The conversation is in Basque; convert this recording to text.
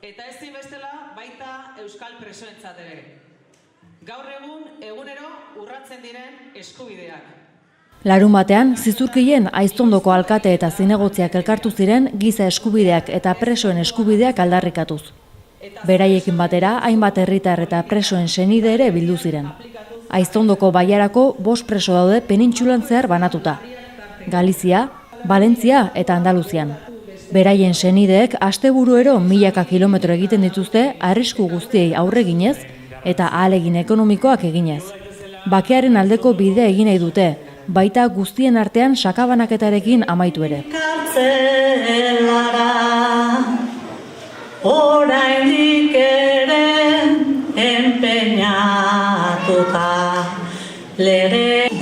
Eta ezin bestela baita euskal presoentzat ere. Gaur egunero urratzen diren eskubideak. Larunbatean, Zizurkilen Aiztondoko alkate eta zinegotziak elkartu ziren giza eskubideak eta presoen eskubideak aldarrikatuz. Beraiekin batera, hainbat herritar eta presoen senide ere bildu ziren. Aiztondoko bailarako 5 preso daude penintsulan zehar banatuta. Galizia, Valentzia eta Andaluzian. Beraien senideek asteburuero milaka kilometro egiten dituzte arrisku guztiei aurre eginez eta ahalegin ekonomikoak eginez. Bakearen aldeko bidea egin nahi dute, baita guztien artean sakabanaketarekin amaitu ere. Oraindik ere enpeñatuta lege